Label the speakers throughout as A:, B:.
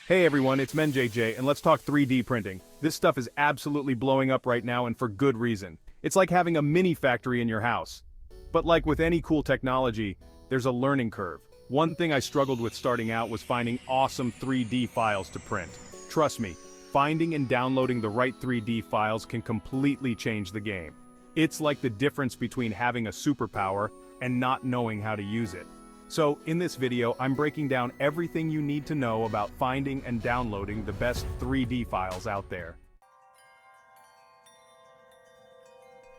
A: Hey everyone, it's MenJJ, and let's talk 3D printing. This stuff is absolutely blowing up right now and for good reason. It's like having a mini factory in your house. But like with any cool technology, there's a learning curve. One thing I struggled with starting out was finding awesome 3D files to print. Trust me, finding and downloading the right 3D files can completely change the game. It's like the difference between having a superpower and not knowing how to use it. So, in this video, I'm breaking down everything you need to know about finding and downloading the best 3D files out there.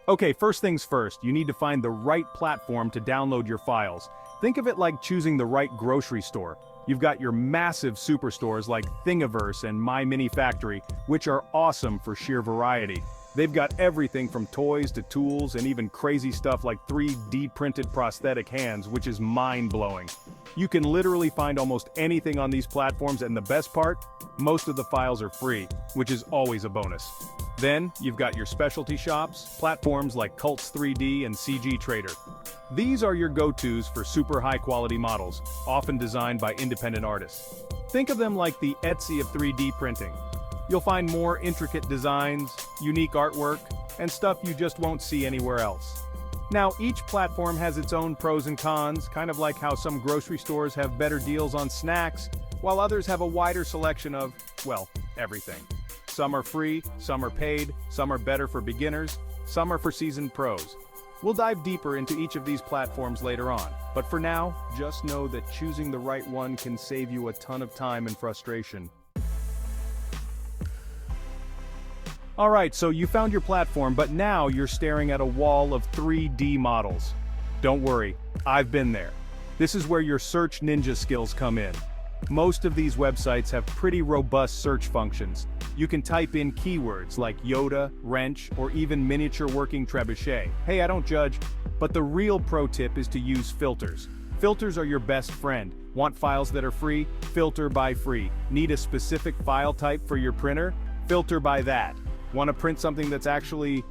A: Okay, first things first, you need to find the right platform to download your files. Think of it like choosing the right grocery store. You've got your massive superstores like Thingiverse and My Mini Factory, which are awesome for sheer variety. They've got everything from toys to tools and even crazy stuff like 3D printed prosthetic hands, which is mind-blowing. You can literally find almost anything on these platforms, and the best part? Most of the files are free, which is always a bonus. Then, you've got your specialty shops, platforms like Cults 3D and CG Trader. These are your go-tos for super high-quality models, often designed by independent artists. Think of them like the Etsy of 3D printing. You'll find more intricate designs, unique artwork, and stuff you just won't see anywhere else. Now, each platform has its own pros and cons, kind of like how some grocery stores have better deals on snacks, while others have a wider selection of, well, everything. Some are free, some are paid, some are better for beginners, some are for seasoned pros. We'll dive deeper into each of these platforms later on, but for now, just know that choosing the right one can save you a ton of time and frustration. Alright, so you found your platform, but now you're staring at a wall of 3D models. Don't worry, I've been there. This is where your search ninja skills come in. Most of these websites have pretty robust search functions. You can type in keywords like Yoda, wrench, or even miniature working trebuchet. Hey, I don't judge, but the real pro tip is to use filters. Filters are your best friend. Want files that are free? Filter by free. Need a specific file type for your printer? Filter by that. Want to print something that's actually,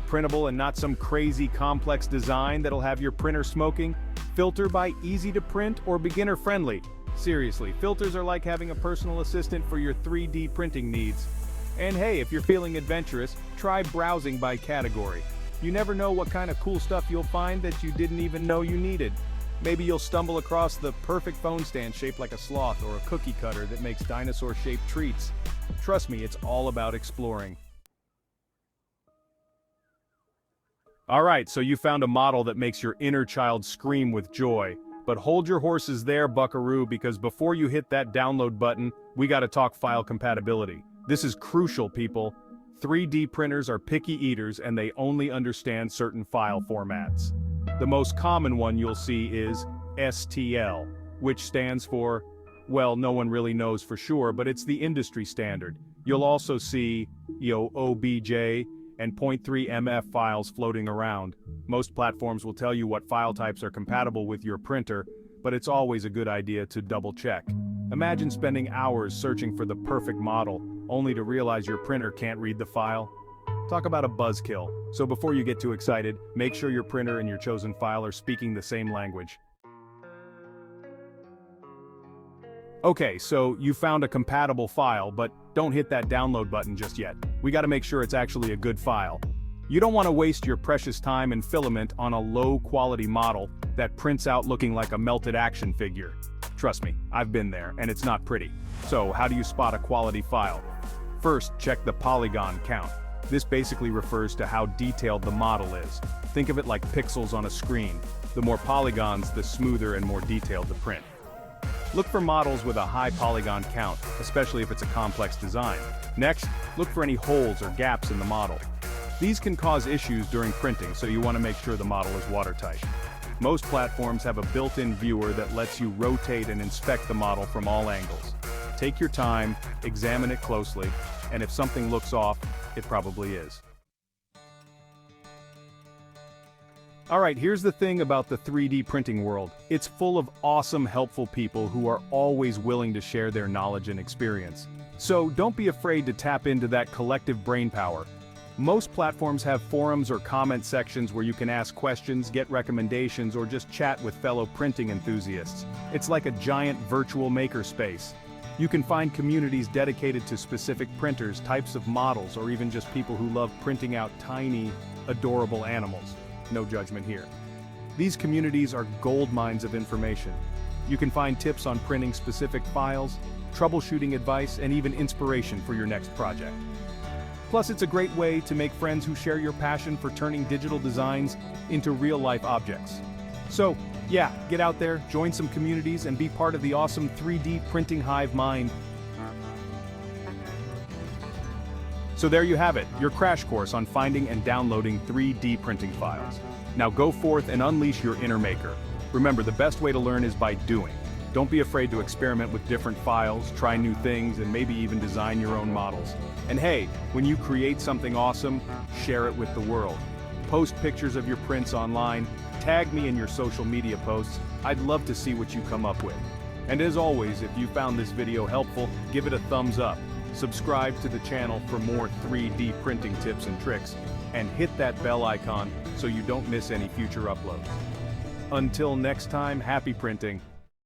A: printable and not some crazy complex design that'll have your printer smoking? Filter by easy to print or beginner friendly. Seriously, filters are like having a personal assistant for your 3D printing needs. And hey, if you're feeling adventurous, try browsing by category. You never know what kind of cool stuff you'll find that you didn't even know you needed. Maybe you'll stumble across the perfect phone stand shaped like a sloth or a cookie cutter that makes dinosaur-shaped treats. Trust me, it's all about exploring. Alright, so you found a model that makes your inner child scream with joy. But hold your horses there, buckaroo, because before you hit that download button, we gotta talk file compatibility. This is crucial, people. 3D printers are picky eaters and they only understand certain file formats. The most common one you'll see is STL, which stands for, well, no one really knows for sure, but it's the industry standard. You'll also see, OBJ and .3 MF files floating around. Most platforms will tell you what file types are compatible with your printer, but it's always a good idea to double check. Imagine spending hours searching for the perfect model, only to realize your printer can't read the file. Talk about a buzzkill. So before you get too excited, make sure your printer and your chosen file are speaking the same language. Okay, so you found a compatible file, but don't hit that download button just yet. We gotta make sure it's actually a good file. You don't want to waste your precious time and Filament on a low-quality model that prints out looking like a melted action figure. Trust me, I've been there, and it's not pretty. So, how do you spot a quality file? First, check the polygon count. This basically refers to how detailed the model is. Think of it like pixels on a screen. The more polygons, the smoother and more detailed the print. Look for models with a high polygon count, especially if it's a complex design. Next, look for any holes or gaps in the model. These can cause issues during printing, so you want to make sure the model is watertight. Most platforms have a built-in viewer that lets you rotate and inspect the model from all angles. Take your time, examine it closely, and if something looks off, it probably is. Alright, here's the thing about the 3D printing world. It's full of awesome, helpful people who are always willing to share their knowledge and experience. So don't be afraid to tap into that collective brainpower. Most platforms have forums or comment sections where you can ask questions, get recommendations, or just chat with fellow printing enthusiasts. It's like a giant virtual makerspace. You can find communities dedicated to specific printers, types of models, or even just people who love printing out tiny, adorable animals. No judgment here. These communities are gold mines of information. You can find tips on printing specific files, troubleshooting advice, and even inspiration for your next project. Plus, it's a great way to make friends who share your passion for turning digital designs into real-life objects. So, yeah, get out there, join some communities, and be part of the awesome 3D printing Hive Mind. So there you have it, your crash course on finding and downloading 3D printing files. Now go forth and unleash your inner maker. Remember, the best way to learn is by doing. Don't be afraid to experiment with different files, try new things, and maybe even design your own models. And hey, when you create something awesome, share it with the world. Post pictures of your prints online, tag me in your social media posts. I'd love to see what you come up with. And as always, if you found this video helpful, give it a thumbs up. Subscribe to the channel for more 3D printing tips and tricks, and hit that bell icon so you don't miss any future uploads. Until next time, happy printing!